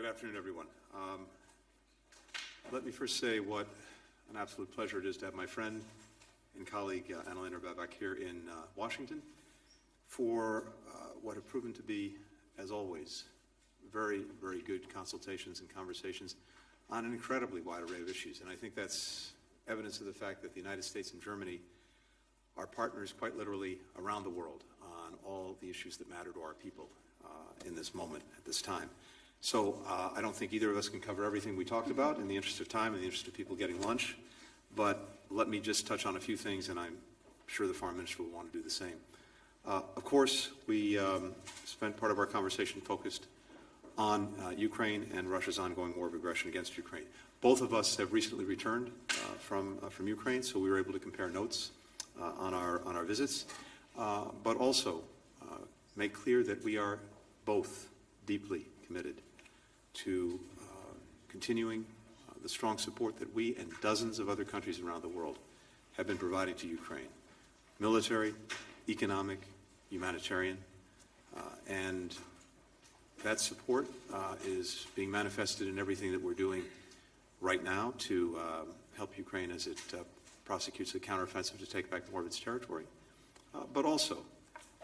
afternoon, everyone. Let me first say what an absolute pleasure it is to have my friend and colleague Annalena Baerbock here in Washington for what have proven to be, as always, very, very good consultations and conversations on an incredibly wide array of issues. And I think that's evidence of the fact that the United States and Germany are partners quite literally around the world on all the issues that matter to our people in this moment, at this time. So I don't think either of us can cover everything we talked about in the interest of time, in the interest of people getting lunch, but let me just touch on a few things, and I'm sure the Foreign Minister will want to do the same. Of course, we spent part of our conversation focused on Ukraine and Russia's ongoing war of aggression against Ukraine. Both of us have recently returned from Ukraine, so we were able to compare notes on our visits, but also make clear that we are both deeply committed to continuing the strong support that we and dozens of other countries around the world have been providing to Ukraine. Military, economic, humanitarian, and that support is being manifested in everything that we're doing right now to help Ukraine as it prosecutes the counteroffensive to take back more of its territory, but also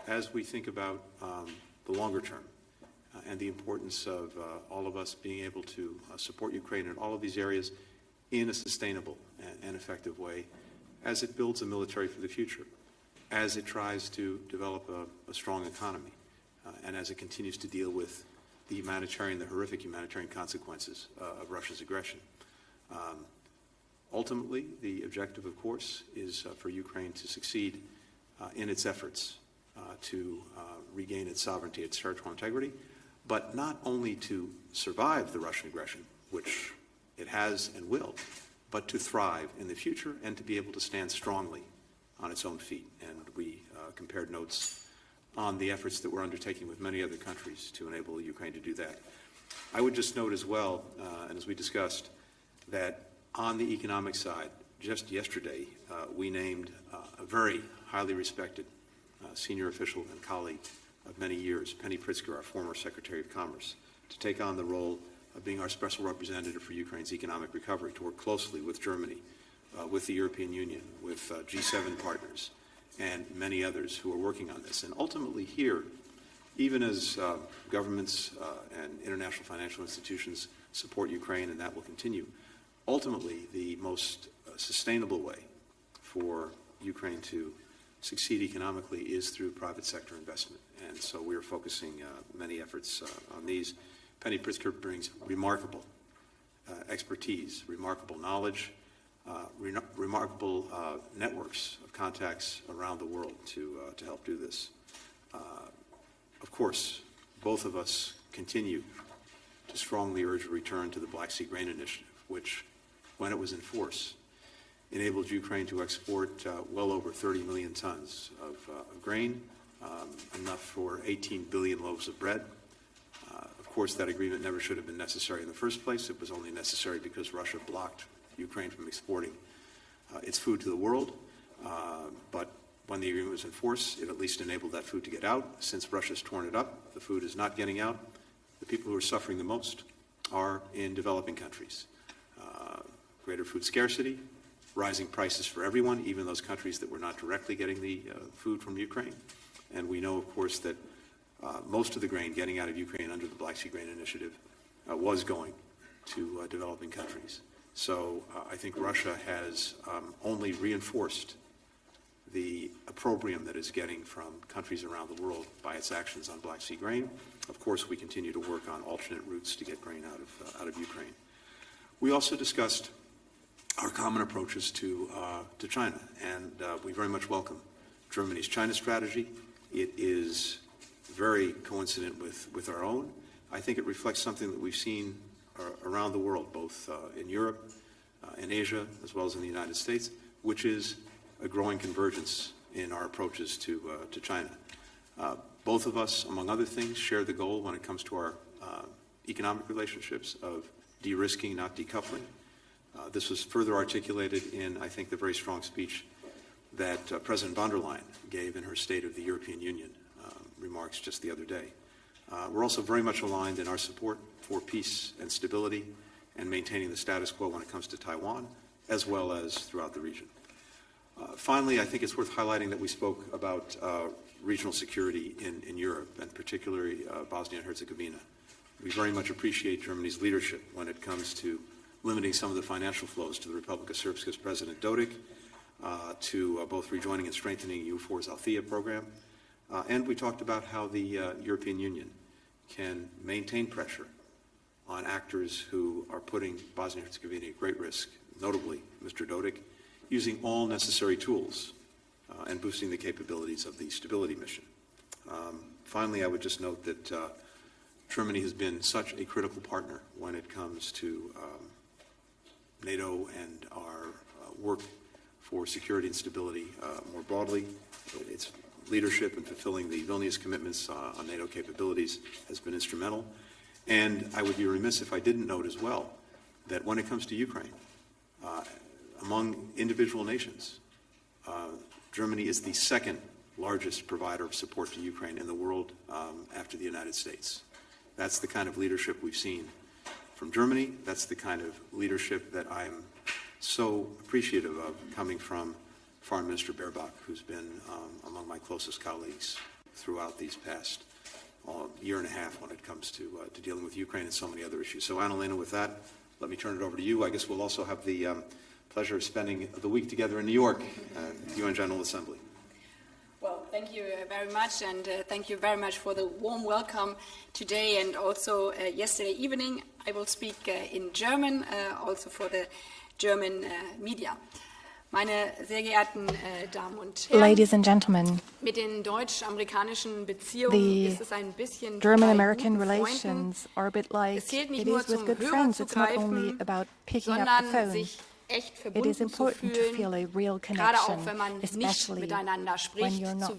as we think about the longer term and the importance of all of us being able to support Ukraine in all of these areas in a sustainable and effective way as it builds a military for the future, as it tries to develop a strong economy, and as it continues to deal with the horrific humanitarian consequences of Russia's aggression. Ultimately, the objective, of course, is for Ukraine to succeed in its efforts to regain its sovereignty, its territorial integrity, but not only to survive the Russian aggression, which it has and will, but to thrive in the future and to be able to stand strongly on its own feet. And we compared notes on the efforts that we're undertaking with many other countries to enable Ukraine to do that. I would just note as well, and as we discussed, that on the economic side, just yesterday, we named a very highly respected senior official and colleague of many years, Penny Pritzker, our former Secretary of Commerce, to take on the role of being our special representative for Ukraine's economic recovery, to work closely with Germany, with the European Union, with G7 partners, and many others who are working on this. And ultimately here, even as governments and international financial institutions support Ukraine, and that will continue, ultimately the most sustainable way for Ukraine to succeed economically is through private sector investment. And so we are focusing many efforts on these. Penny Pritzker brings remarkable expertise, remarkable knowledge, remarkable networks of contacts around the world to help do this. Of course, both of us continue to strongly urge a return to the Black Sea Grain Initiative, which, when it was in force, enabled Ukraine to export well over 30 million tons of grain, enough for 18 billion loaves of bread. Of course, that agreement never should have been necessary in the first place. It was only necessary because Russia blocked Ukraine from exporting its food to the world. But when the agreement was in force, it at least enabled that food to get out. Since Russia's torn it up, the food is not getting out. The people who are suffering the most are in developing countries. Greater food scarcity, rising prices for everyone, even those countries that were not directly getting the food from Ukraine. And we know, of course, that most of the grain getting out of Ukraine under the Black Sea Grain Initiative was going to developing countries. So I think Russia has only reinforced the opprobrium that it's getting from countries around the world by its actions on Black Sea grain. Of course, we continue to work on alternate routes to get grain out of Ukraine. We also discussed our common approaches to China, and we very much welcome Germany's China strategy. It is very coincident with our own. I think it reflects something that we've seen around the world, both in Europe, in Asia, as well as in the United States, which is a growing convergence in our approaches to China. Both of us, among other things, share the goal when it comes to our economic relationships of de-risking, not decoupling. This was further articulated in, I think, the very strong speech that President von der Leyen gave in her State of the European Union remarks just the other day. We're also very much aligned in our support for peace and stability and maintaining the status quo when it comes to Taiwan, as well as throughout the region. Finally, I think it's worth highlighting that we spoke about regional security in Europe, and particularly Bosnia and Herzegovina. We very much appreciate Germany's leadership when it comes to limiting some of the financial flows to the Republic of Srpska's President Dodik, to both rejoining and strengthening EUFOR's Althea program. And we talked about how the European Union can maintain pressure on actors who are putting Bosnia and Herzegovina at great risk, notably Mr. Dodik, using all necessary tools and boosting the capabilities of the stability mission. Finally, I would just note that Germany has been such a critical partner when it comes to NATO and our work for security and stability more broadly. Its leadership in fulfilling the Vilnius commitments on NATO capabilities has been instrumental. And I would be remiss if I didn't note as well that when it comes to Ukraine, among individual nations, Germany is the second largest provider of support to Ukraine in the world after the United States. That's the kind of leadership we've seen from Germany. That's the kind of leadership that I'm so appreciative of coming from Foreign Minister Baerbock, who's been among my closest colleagues throughout these past year and a half when it comes to dealing with Ukraine and so many other issues. So, Annalena, with that, let me turn it over to you. I guess we'll also have the pleasure of spending the week together in New York at the UN General Assembly. Well, thank you very much, and thank you very much for the warm welcome today and also yesterday evening. I will speak in German, also for the German media. Meine sehr geehrten Damen und Herren, ladies and gentlemen, mit den deutsch-amerikanischen Beziehungen ist es ein bisschen German-American relations are a bit like it is with good friends. It's not only about picking up the phone. It is important to feel a real connection, especially when you're not.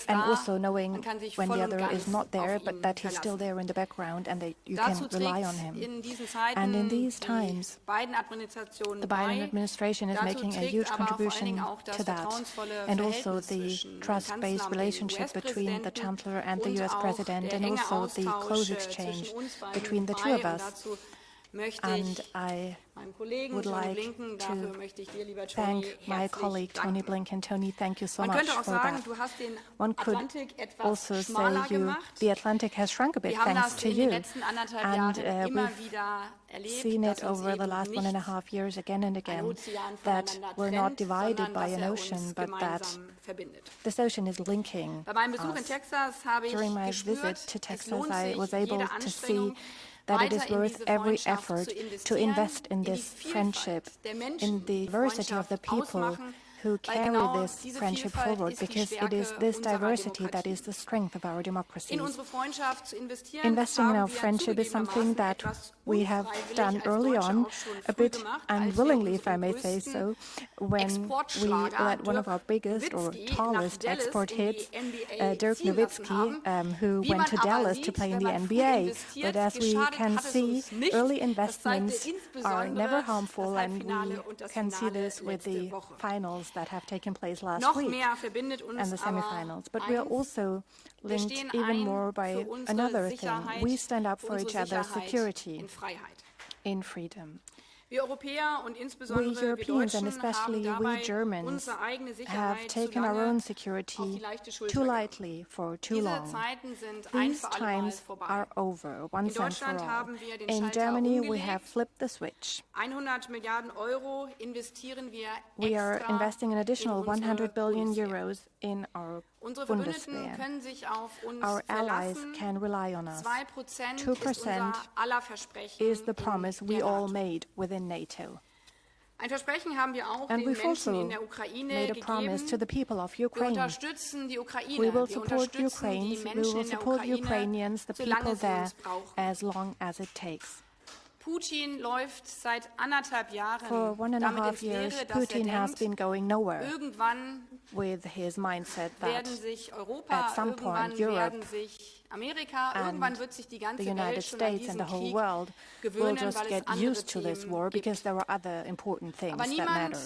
And also knowing when the other is not there, but that he's still there in the background and that you can rely on him. And in these times, the Biden administration is making a huge contribution to that. And also the trust-based relationship between the Chancellor and the US President, and also the close exchange between the two of us. And I would like to thank my colleague Tony Blinken. Tony, thank you so much for that. One could also say the Atlantic has shrunk a bit thanks to you. And we've seen it over the last 1.5 years again and again, that we're not divided by an ocean, but that this ocean is linking us. During my visit to Texas, I was able to see that it is worth every effort to invest in this friendship, in the diversity of the people who carry this friendship forward, because it is this diversity that is the strength of our democracies. Investing in our friendship is something that we have done early on, a bit unwillingly, if I may say so, when we let one of our biggest or tallest export hits, Dirk Nowitzki, who went to Dallas to play in the NBA. But as we can see, early investments are never harmful, and we can see this with the finals that have taken place last week and the semifinals. But we are also linked even more by another thing. We stand up for each other's security in freedom. We Europeans, and especially we Germans, have taken our own security too lightly for too long. These times are over, once and for all. In Germany, we have flipped the switch. We are investing an additional 100 billion euros in our Bundeswehr. Our allies can rely on us. 2% is the promise we all made within NATO. And we've also made a promise to the people of Ukraine. We will support Ukraine, we will support Ukrainians, the people there, as long as it takes. For 1.5 years, Putin has been going nowhere with his mindset that at some point Europe and the United States and the whole world will just get used to this war because there are other important things that matter.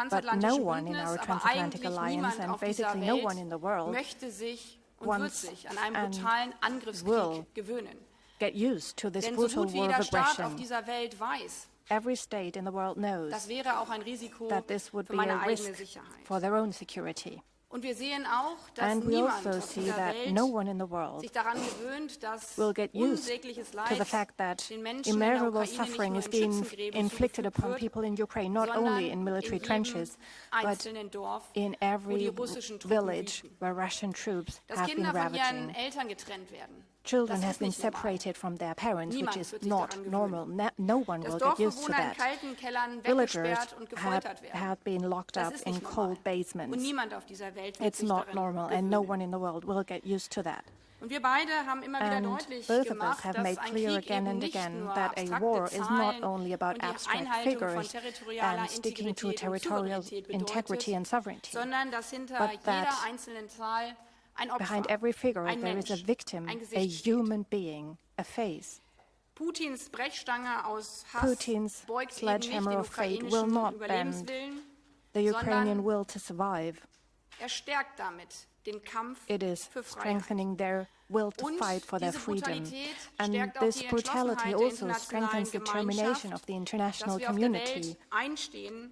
But no one in our transatlantic alliance, and basically no one in the world, wants and will get used to this brutal war of aggression. Every state in the world knows that this would be a risk for their own security. And we also see that no one in the world will get used to the fact that immeasurable suffering is being inflicted upon people in Ukraine, not only in military trenches, but in every village where Russian troops have been ravaging. Children have been separated from their parents, which is not normal. No one will get used to that. Villagers have been locked up in cold basements. It's not normal, and no one in the world will get used to that. And both of us have made clear again and again that a war is not only about abstract figures and sticking to territorial integrity and sovereignty, but that behind every figure there is a victim, a human being, a face. Putin's sledgehammer of fate will not bend the Ukrainian will to survive. It is strengthening their will to fight for their freedom. And this brutality also strengthens the determination of the international community.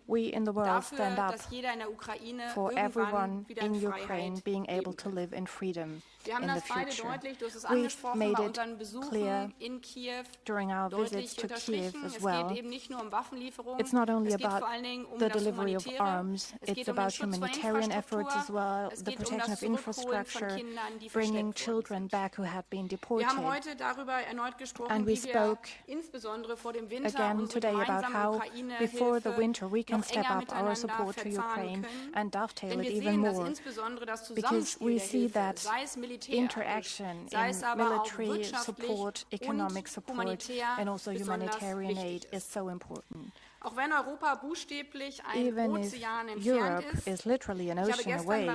We in the world stand up for everyone in Ukraine being able to live in freedom in the future. We've made it clear during our visits to Kiev as well. It's not only about the delivery of arms, it's about humanitarian efforts as well, the protection of infrastructure, bringing children back who had been deported. And we spoke again today about how before the winter we can step up our support to Ukraine and dovetail it even more, because we see that interaction in military support, economic support, and also humanitarian aid is so important. Even if Europe is literally an ocean away,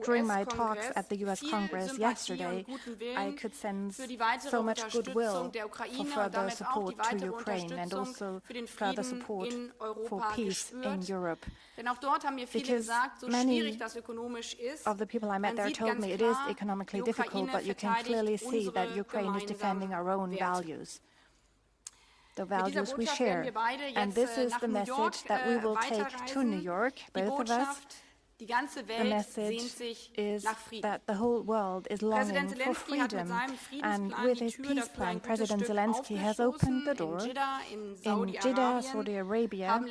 during my talks at the US Congress yesterday, I could sense so much goodwill for further support to Ukraine and also further support for peace in Europe. Because many of the people I met there told me it is economically difficult, but you can clearly see that Ukraine is defending our own values, the values we share. And this is the message that we will take to New York, both of us. The message is that the whole world is longing for freedom. And with his peace plan, President Zelensky has opened the door. In Jeddah, Saudi Arabia,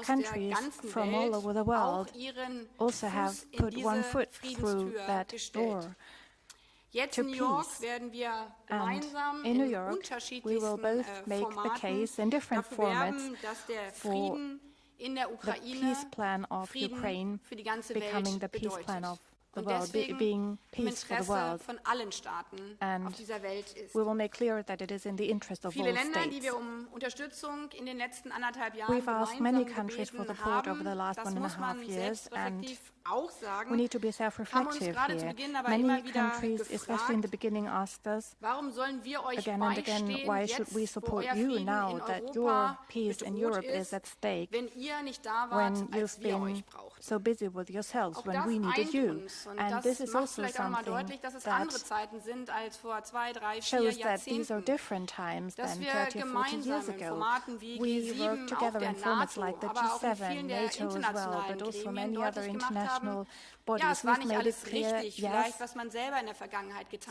countries from all over the world also have put one foot through that door to peace. And in New York, we will both make the case in different formats for the peace plan of Ukraine becoming the peace plan of the world, being peace for the world. And we will make clear that it is in the interest of all states. We've asked many countries for support over the last 1.5 years, and we need to be self-reflective here. Many countries, especially in the beginning, asked us again and again, why should we support you now that your peace in Europe is at stake when you've been so busy with yourselves when we needed you? And this is also something that shows that these are different times than 30 or 40 years ago. We work together in formats like the G7, NATO as well, but also many other international bodies. We've made it clear, yes,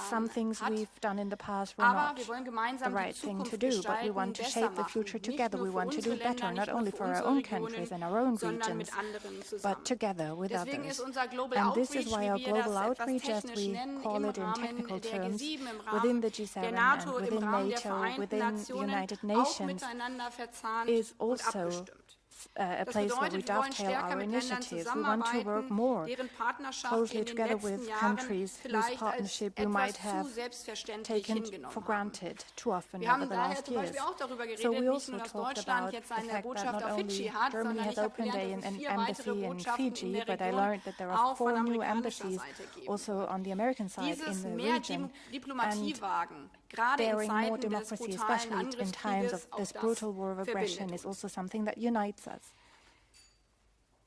some things we've done in the past were not the right thing to do, but we want to shape the future together. We want to do better, not only for our own countries and our own regions, but together with others. And this is why our global outreach, as we call it in technical terms, within the G7 and within NATO, within the United Nations, is also a place where we dovetail our initiatives. We want to work more closely together with countries whose partnership we might have taken for granted too often over the last years. So we also talked about the fact that not only Germany has opened an embassy in Fiji, but I learned that there are 4 new embassies also on the American side in the region. And daring more democracy, especially in times of this brutal war of aggression, is also something that unites us.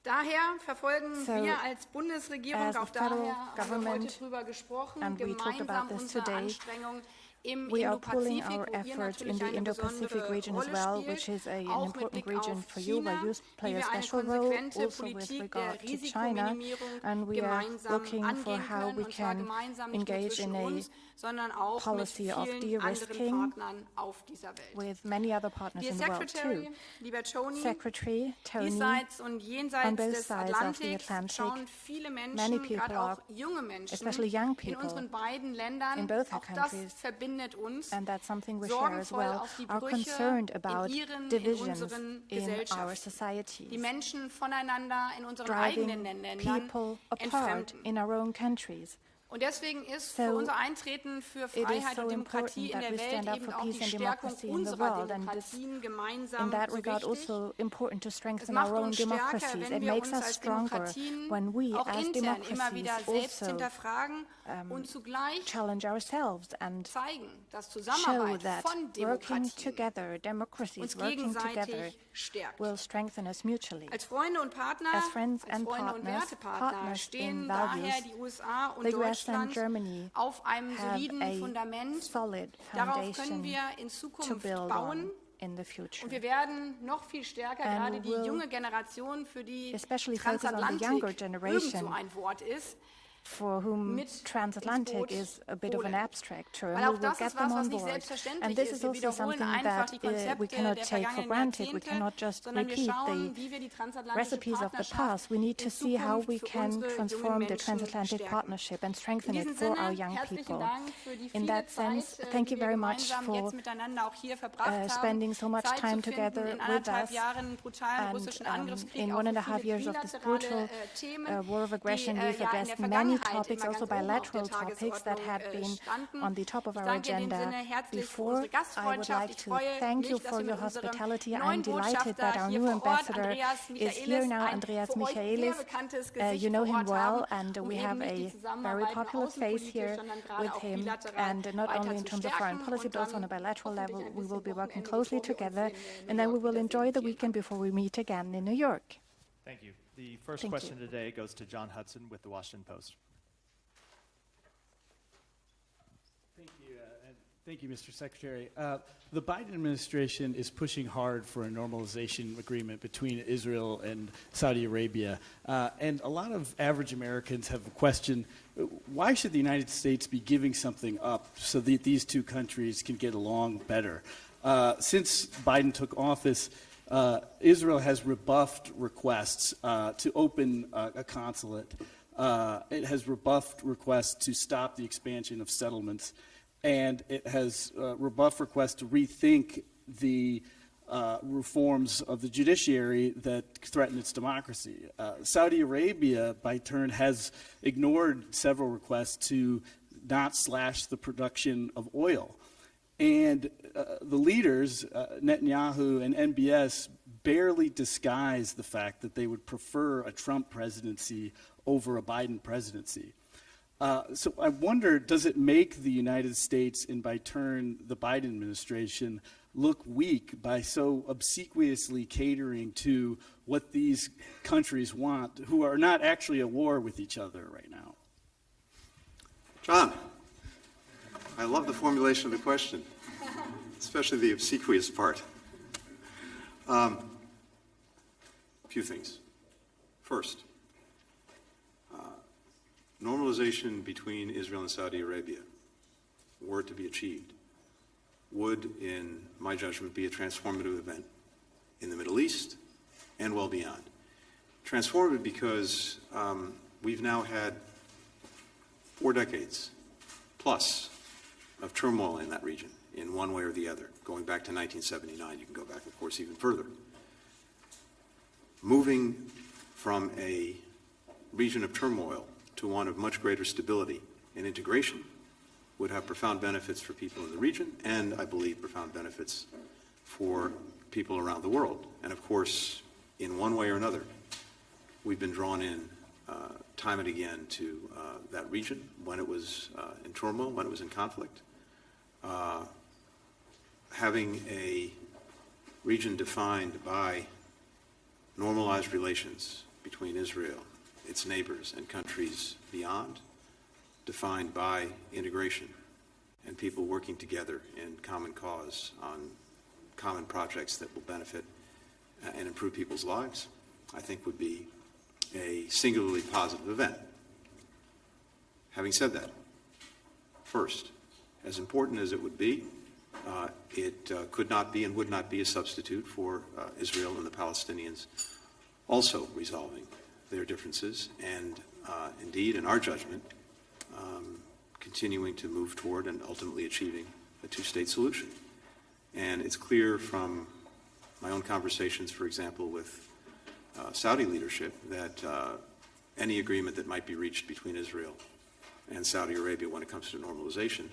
Daher verfolgen wir als Bundesregierung, auch daher haben wir heute drüber gesprochen, gemeinsam unsere Anstrengungen im Indo-Pazifik, wo ihr natürlich eine besondere Rolle spielt, auch mit Blick auf China, wie wir eine konsequente Politik der Risikominimierung gemeinsam angehen können, und zwar gemeinsam nicht nur zwischen uns, sondern auch mit vielen anderen Partnern auf dieser Welt. Dear Secretary, lieber Tony, diesseits und jenseits des Atlantiks schauen viele Menschen, gerade auch junge Menschen, in unseren beiden Ländern, auch das verbindet uns, sorgenvoll auf die Brüche in unseren Gesellschaften, die Menschen voneinander in unseren eigenen Ländern entfremden. Und deswegen ist für unser Eintreten für Freiheit und Demokratie in der Welt eben auch die Stärkung unserer Demokratien gemeinsam so wichtig. Es macht uns stärker, wenn wir uns als Demokratien auch intern immer wieder selbst hinterfragen und zugleich zeigen, dass Zusammenarbeit von Demokratien uns gegenseitig stärkt. Als Freunde und Partner, als Freunde und Wertepartner stehen daher die USA und Deutschland auf einem soliden Fundament. Darauf können wir in Zukunft bauen. Und wir werden noch viel stärker, gerade die junge Generation, für die Transatlantik irgend so ein Wort ist, for whom transatlantic is a bit of an abstract term, we will get them on board. And this is also something that we cannot take for granted. We cannot just repeat the recipes of the past. We need to see how we can transform the transatlantic partnership and strengthen it for our young people. In that sense, thank you very much for spending so much time together with us. And in 1.5 years of this brutal war of aggression, we've addressed many topics, also bilateral topics that had been on the top of our agenda before. I would like to thank you for your hospitality. I'm delighted that our new ambassador is here now, Andreas Michaelis. You know him well, and we have a very popular face here with him. And not only in terms of foreign policy, but also on a bilateral level, we will be working closely together. And then we will enjoy the weekend before we meet again in New York. Thank you. The first question today goes to John Hudson with the Washington Post. Thank you, Mr. Secretary. The Biden administration is pushing hard for a normalization agreement between Israel and Saudi Arabia. And a lot of average Americans have questioned, why should the United States be giving something up so that these two countries can get along better? Since Biden took office, Israel has rebuffed requests to open a consulate. It has rebuffed requests to stop the expansion of settlements. And it has rebuffed requests to rethink the reforms of the judiciary that threaten its democracy. Saudi Arabia, by turn, has ignored several requests to not slash the production of oil. And the leaders, Netanyahu and NBS, barely disguise the fact that they would prefer a Trump presidency over a Biden presidency. So I wonder, does it make the United States and by turn the Biden administration look weak by so obsequiously catering to what these countries want, who are not actually at war with each other right now? John, I love the formulation of the question, especially the obsequious part. A few things. First, normalization between Israel and Saudi Arabia, were it to be achieved, would, in my judgment, be a transformative event in the Middle East and well beyond. Transformative because we've now had 4 decades plus of turmoil in that region in one way or the other, going back to 1979. You can go back, of course, even further. Moving from a region of turmoil to one of much greater stability and integration would have profound benefits for people in the region and, I believe, profound benefits for people around the world. And, of course, in one way or another, we've been drawn in time and again to that region when it was in turmoil, when it was in conflict. Having a region defined by normalized relations between Israel, its neighbors, and countries beyond, defined by integration and people working together in common cause on common projects that will benefit and improve people's lives, I think would be a singularly positive event. Having said that, first, as important as it would be, it could not be and would not be a substitute for Israel and the Palestinians also resolving their differences and, indeed, in our judgment, continuing to move toward and ultimately achieving a two-state solution. And it's clear from my own conversations, for example, with Saudi leadership, that any agreement that might be reached between Israel and Saudi Arabia when it comes to normalization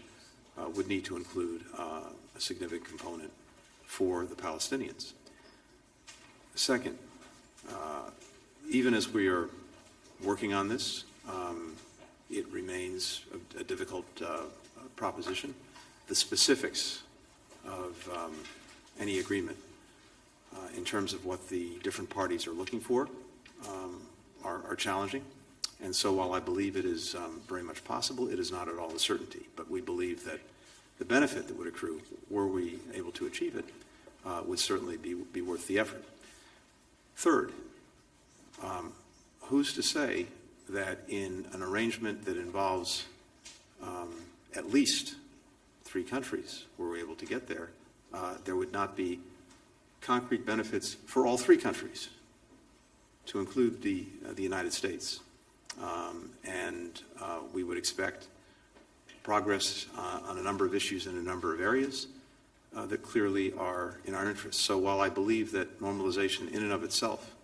would need to include a significant component for the Palestinians. Second, even as we are working on this, it remains a difficult proposition. The specifics of any agreement in terms of what the different parties are looking for are challenging. And so while I believe it is very much possible, it is not at all a certainty. But we believe that the benefit that would accrue, were we able to achieve it, would certainly be worth the effort. Third, who's to say that in an arrangement that involves at least 3 countries, were we able to get there, there would not be concrete benefits for all 3 countries, to include the United States. And we would expect progress on a number of issues in a number of areas that clearly are in our interest. So while I believe that normalization in and of itself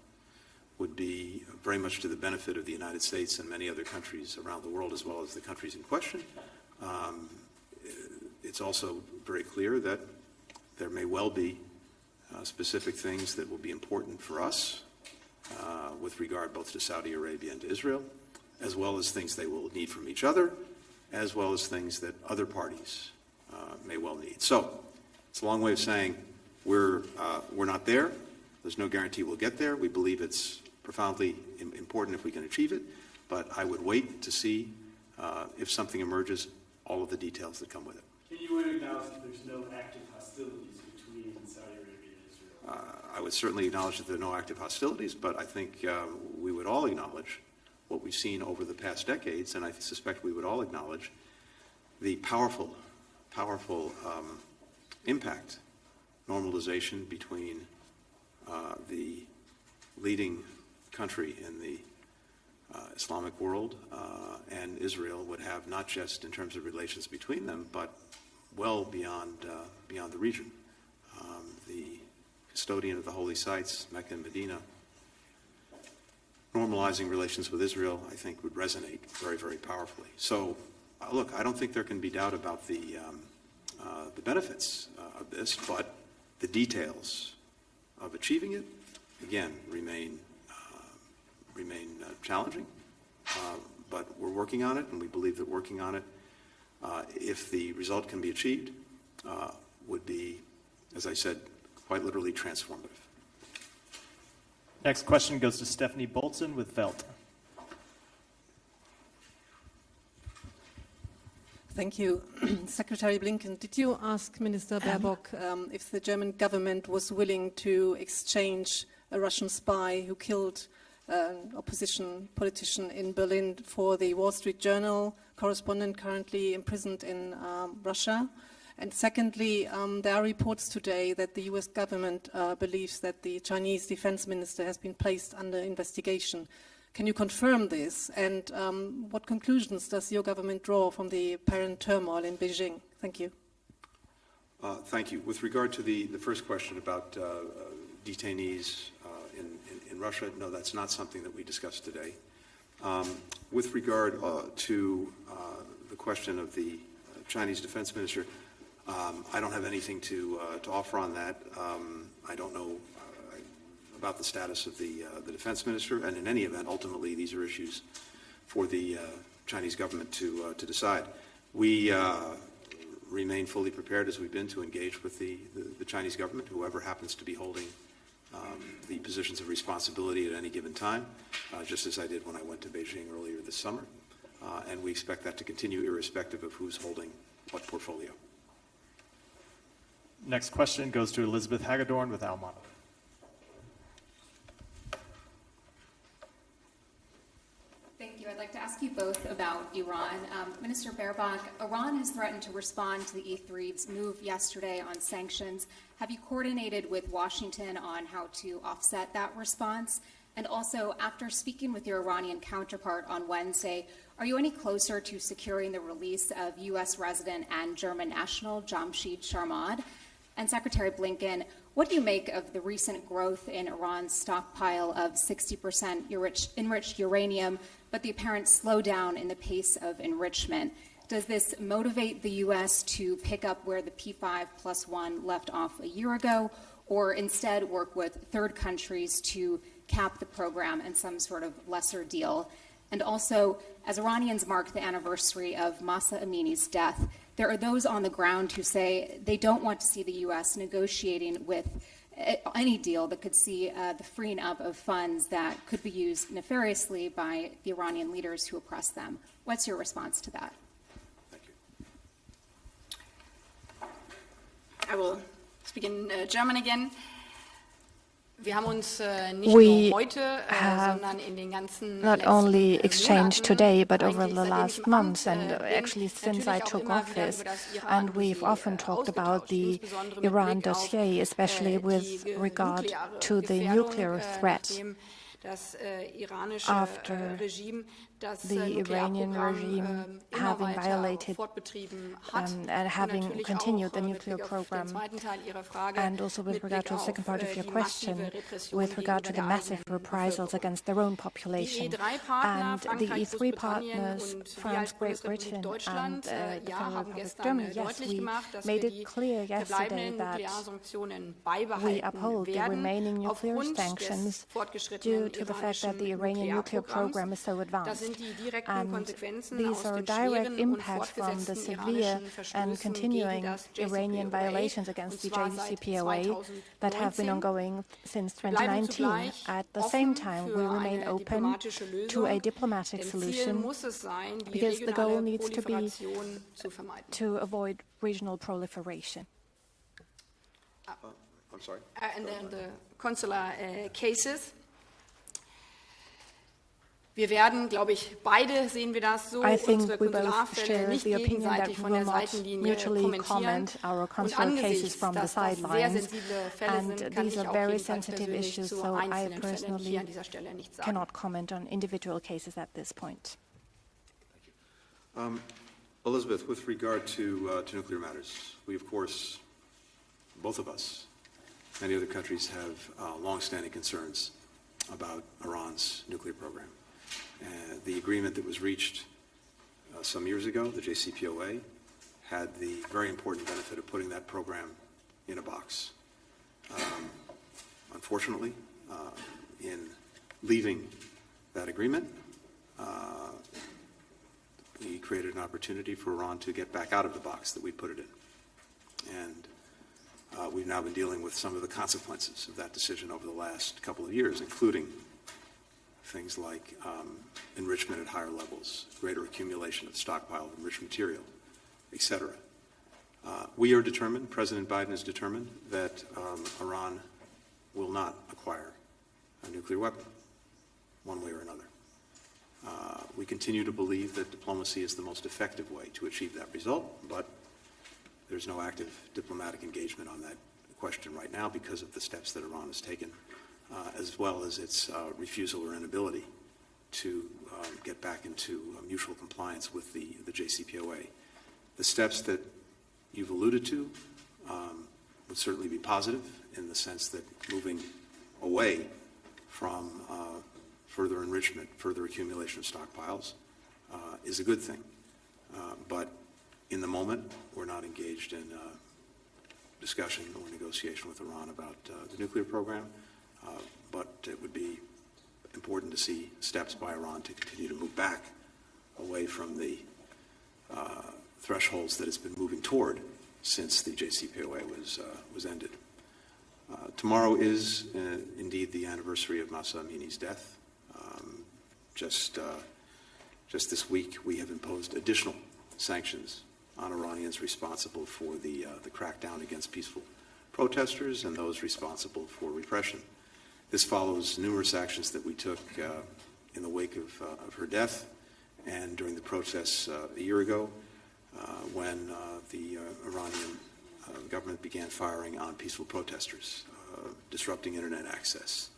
would be very much to the benefit of the United States and many other countries around the world, as well as the countries in question, it's also very clear that there may well be specific things that will be important for us with regard both to Saudi Arabia and to Israel, as well as things they will need from each other, as well as things that other parties may well need. So it's a long way of saying we're not there. There's no guarantee we'll get there. We believe it's profoundly important if we can achieve it, but I would wait to see if something emerges, all of the details that come with it. Can you acknowledge that there's no active hostilities between Saudi Arabia and Israel? I would certainly acknowledge that there are no active hostilities, but I think we would all acknowledge what we've seen over the past decades, and I suspect we would all acknowledge the powerful impact normalization between the leading country in the Islamic world and Israel would have, not just in terms of relations between them, but well beyond the region. The custodian of the holy sites, Mecca and Medina, normalizing relations with Israel, I think, would resonate very, very powerfully. So, look, I don't think there can be doubt about the benefits of this, but the details of achieving it, again, remain challenging. But we're working on it, and we believe that working on it, if the result can be achieved, would be, as I said, quite literally transformative. Next question goes to Stephanie Bolton with Velt. Thank you. Secretary Blinken, did you ask Minister Baerbock if the German government was willing to exchange a Russian spy who killed an opposition politician in Berlin for the Wall Street Journal correspondent currently imprisoned in Russia? And secondly, there are reports today that the US government believes that the Chinese defense minister has been placed under investigation. Can you confirm this? And what conclusions does your government draw from the apparent turmoil in Beijing? Thank you. Thank you. With regard to the first question about detainees in Russia, no, that's not something that we discussed today. With regard to the question of the Chinese defense minister, I don't have anything to offer on that. I don't know about the status of the defense minister, and in any event, ultimately, these are issues for the Chinese government to decide. We remain fully prepared, as we've been, to engage with the Chinese government, whoever happens to be holding the positions of responsibility at any given time. just as I did when I went to Beijing earlier this summer. And we expect that to continue irrespective of who's holding what portfolio. Next question goes to Elizabeth Hagedorn with Almana. Thank you. I'd like to ask you both about Iran. Minister Baerbock, Iran has threatened to respond to the E3's move yesterday on sanctions. Have you coordinated with Washington on how to offset that response? And also, after speaking with your Iranian counterpart on Wednesday, are you any closer to securing the release of U.S. resident and German national Jamshid Sharmad? And Secretary Blinken, what do you make of the recent growth in Iran's stockpile of 60% enriched uranium, but the apparent slowdown in the pace of enrichment? Does this motivate the U.S. to pick up where the P5+1 left off a year ago, or instead work with third countries to cap the program in some sort of lesser deal? And also, as Iranians mark the anniversary of Mahsa Amini's death, there are those on the ground who say they don't want to see the U.S. negotiating with any deal that could see the freeing up of funds that could be used nefariously by the Iranian leaders who oppress them. What's your response to that? Thank you. I will speak in German again. We have not only exchanged today, but over the last months, and actually since I took office. And we've often talked about the Iran dossier, especially with regard to the nuclear threat. After the Iranian regime having violated and having continued the nuclear program, and also with regard to the second part of your question, with regard to the massive reprisals against their own population. And the E3 partners, France, Great Britain, and the Federal Republic of Germany, yes, we made it clear yesterday that we uphold the remaining nuclear sanctions due to the fact that the Iranian nuclear program is so advanced. And these are direct impacts from the severe and continuing Iranian violations against the JCPOA that have been ongoing since 2019. At the same time, we remain open to a diplomatic solution because the goal needs to be to avoid regional proliferation. I'm sorry? And then the consular cases. Wir werden, glaube ich, beide sehen wir das so, unsere Konsularfälle nicht gegenseitig von der Seitenlinie kommentieren. Und angesichts, dass das sehr sensible Fälle sind, kann ich auch jedenfalls persönlich zu einzelnen Fällen hier an dieser Stelle nichts sagen. Cannot comment on individual cases at this point. Elizabeth, with regard to nuclear matters, we, of course, both of us, many other countries have long-standing concerns about Iran's nuclear program. The agreement that was reached some years ago, the JCPOA, had the very important benefit of putting that program in a box. Unfortunately, in leaving that agreement, we created an opportunity for Iran to get back out of the box that we put it in. And we've now been dealing with some of the consequences of that decision over the last couple of years, including things like enrichment at higher levels, greater accumulation of stockpile of enriched material, etc. We are determined, President Biden is determined, that Iran will not acquire a nuclear weapon, one way or another. We continue to believe that diplomacy is the most effective way to achieve that result, but there's no active diplomatic engagement on that question right now because of the steps that Iran has taken, as well as its refusal or inability to get back into mutual compliance with the JCPOA. The steps that you've alluded to would certainly be positive in the sense that moving away from further enrichment, further accumulation of stockpiles is a good thing. But in the moment, we're not engaged in discussion or negotiation with Iran about the nuclear program. But it would be important to see steps by Iran to continue to move back away from the thresholds that it's been moving toward since the JCPOA was ended. Tomorrow is indeed the anniversary of Mahsa Amini's death. Just this week, we have imposed additional sanctions on Iranians responsible for the crackdown against peaceful protesters and those responsible for repression. This follows numerous actions that we took in the wake of her death and during the protests a year ago when the Iranian government began firing on peaceful protesters, disrupting internet access,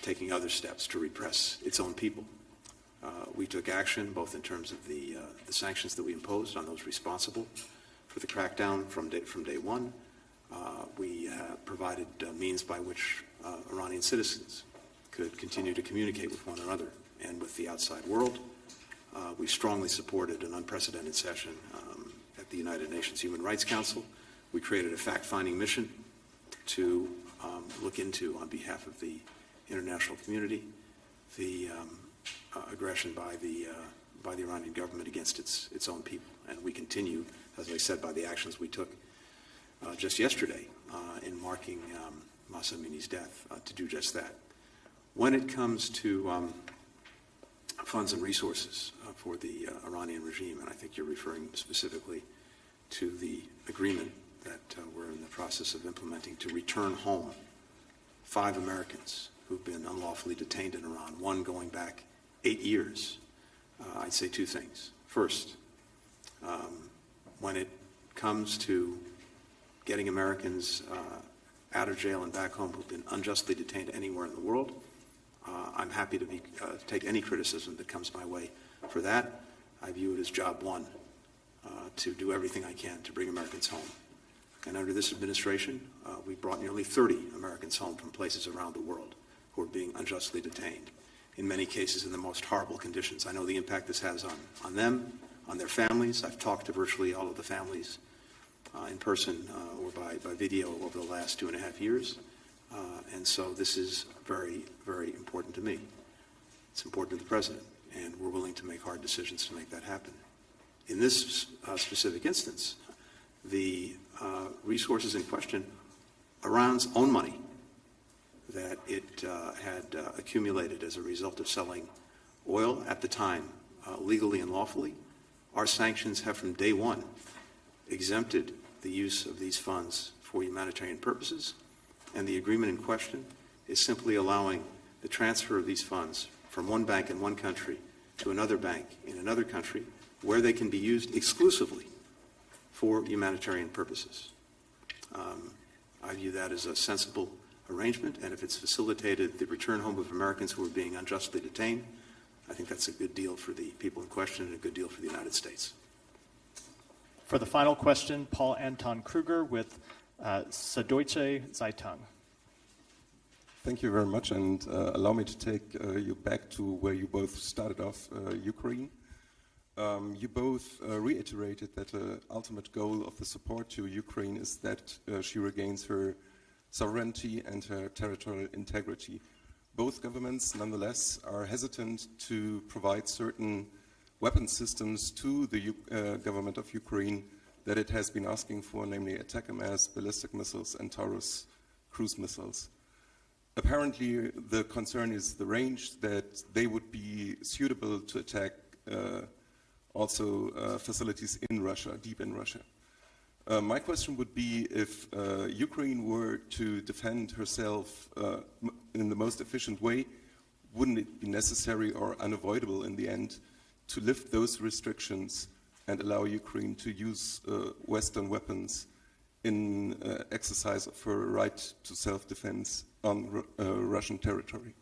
taking other steps to repress its own people. We took action both in terms of the sanctions that we imposed on those responsible for the crackdown from day one. We provided means by which Iranian citizens could continue to communicate with one another and with the outside world. We strongly supported an unprecedented session at the United Nations Human Rights Council. We created a fact-finding mission to look into, on behalf of the international community, the aggression by the Iranian government against its own people. And we continue, as I said, by the actions we took just yesterday in marking Mahsa Amini's death, to do just that. When it comes to funds and resources for the Iranian regime, and I think you're referring specifically to the agreement that we're in the process of implementing to return home 5 Americans who've been unlawfully detained in Iran, one going back 8 years, I'd say 2 things. First, when it comes to getting Americans out of jail and back home who've been unjustly detained anywhere in the world, I'm happy to take any criticism that comes my way for that. I view it as job one, to do everything I can to bring Americans home. And under this administration, we brought nearly 30 Americans home from places around the world who are being unjustly detained, in many cases in the most horrible conditions. I know the impact this has on them, on their families. I've talked to virtually all of the families in person or by video over the last 2.5 years. And so this is very, very important to me. It's important to the President, and we're willing to make hard decisions to make that happen. In this specific instance, the resources in question, Iran's own money that it had accumulated as a result of selling oil at the time, legally and lawfully, our sanctions have from day one exempted the use of these funds for humanitarian purposes, and the agreement in question is simply allowing the transfer of these funds from one bank in one country to another bank in another country where they can be used exclusively for humanitarian purposes. I view that as a sensible arrangement, and if it's facilitated the return home of Americans who are being unjustly detained, I think that's a good deal for the people in question and a good deal for the United States. For the final question, Paul Anton Kruger with Süddeutsche Zeitung. Thank you very much, and allow me to take you back to where you both started off, Ukraine. You both reiterated that the ultimate goal of the support to Ukraine is that she regains her sovereignty and her territorial integrity. Both governments, nonetheless, are hesitant to provide certain weapon systems to the government of Ukraine that it has been asking for, namely ATACMS, ballistic missiles, and Taurus cruise missiles. Apparently, the concern is the range, that they would be suitable to attack also facilities in Russia, deep in Russia. My question would be, if Ukraine were to defend herself in the most efficient way, wouldn't it be necessary or unavoidable in the end to lift those restrictions and allow Ukraine to use Western weapons in exercise of her right to self-defense on Russian territory?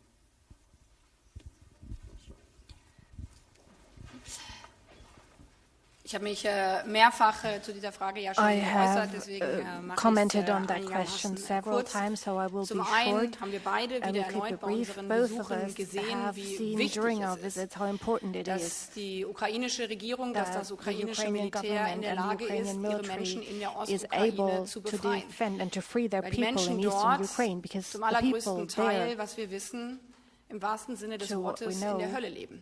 Ich habe mich mehrfach zu dieser Frage ja schon geäußert, deswegen mache ich es einigermaßen kurz. Zum einen haben wir beide wieder erneut bei unseren Besuchen gesehen, wie wichtig es ist, dass die ukrainische Regierung, dass das ukrainische Militär in der Lage ist, ihre Menschen in der Ostukraine zu befreien. Weil die Menschen dort zum allergrößten Teil, was wir wissen, im wahrsten Sinne des Wortes in der Hölle leben.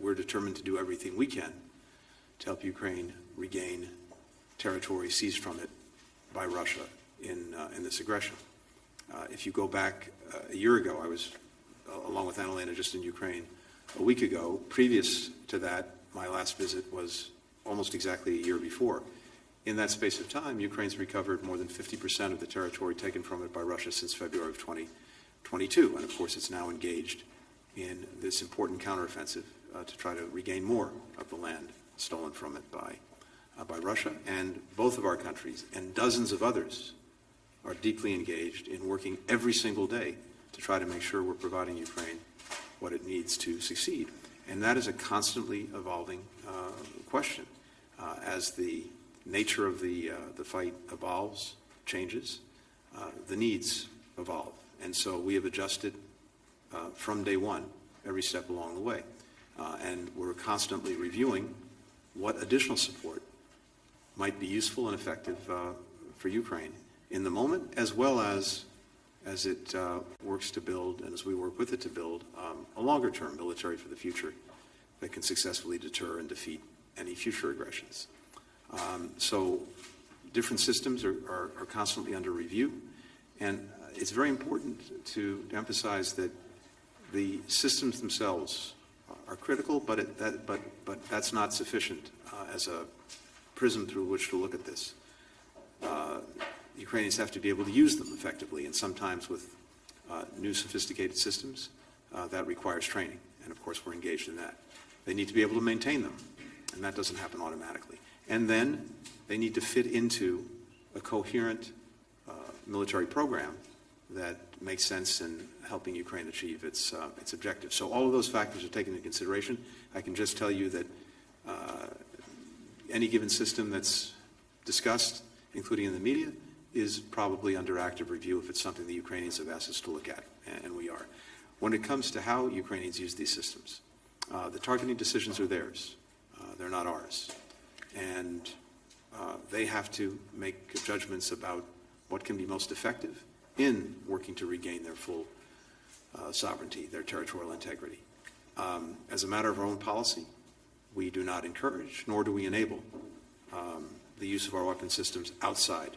We're determined to do everything we can to help Ukraine regain territory seized from it by Russia in this aggression. If you go back a year ago, I was, along with Annalena, just in Ukraine a week ago. Previous to that, my last visit was almost exactly a year before. In that space of time, Ukraine's recovered more than 50% of the territory taken from it by Russia since February of 2022. And of course, it's now engaged in this important counteroffensive to try to regain more of the land stolen from it by Russia. And both of our countries and dozens of others are deeply engaged in working every single day to try to make sure we're providing Ukraine what it needs to succeed. And that is a constantly evolving question. As the nature of the fight evolves, changes, the needs evolve. And so we have adjusted from day one, every step along the way. And we're constantly reviewing what additional support might be useful and effective for Ukraine in the moment, as well as it works to build, and as we work with it to build, a longer-term military for the future that can successfully deter and defeat any future aggressions. So different systems are constantly under review, and it's very important to emphasize that the systems themselves are critical, but that's not sufficient as a prism through which to look at this. Ukrainians have to be able to use them effectively, and sometimes with new sophisticated systems, that requires training, and of course we're engaged in that. They need to be able to maintain them, and that doesn't happen automatically. And then they need to fit into a coherent military program that makes sense in helping Ukraine achieve its objectives. So all of those factors are taken into consideration. I can just tell you that any given system that's discussed, including in the media, is probably under active review if it's something the Ukrainians have asked us to look at, and we are. When it comes to how Ukrainians use these systems, the targeting decisions are theirs. They're not ours. And they have to make judgments about what can be most effective in working to regain their full sovereignty, their territorial integrity. As a matter of our own policy, we do not encourage, nor do we enable, the use of our weapon systems outside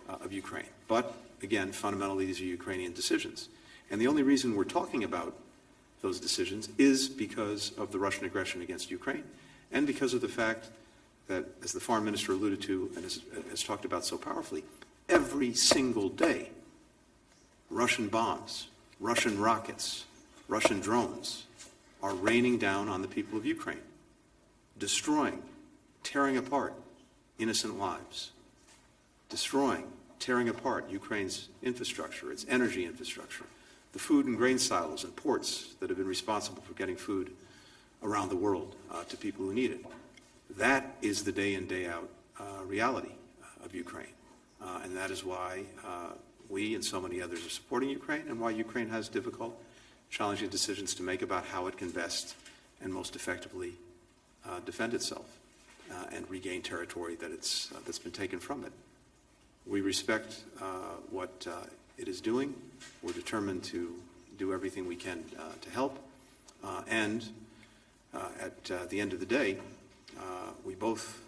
of Ukraine. But, again, fundamentally, these are Ukrainian decisions. And the only reason we're talking about those decisions is because of the Russian aggression against Ukraine, and because of the fact that, as the foreign minister alluded to and has talked about so powerfully, every single day, Russian bombs, Russian rockets, Russian drones are raining down on the people of Ukraine, destroying, tearing apart innocent lives, destroying, tearing apart Ukraine's infrastructure, its energy infrastructure, the food and grain silos and ports that have been responsible for getting food around the world to people who need it. That is the day in, day out reality of Ukraine. And that is why we and so many others are supporting Ukraine, and why Ukraine has difficult, challenging decisions to make about how it can best and most effectively defend itself and regain territory that's been taken from it. We respect what it is doing. We're determined to do everything we can to help. And at the end of the day, we both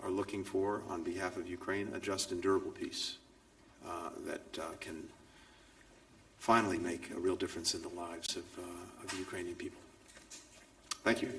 are looking for, on behalf of Ukraine, a just and durable peace that can finally make a real difference in the lives of the Ukrainian people. Thank you.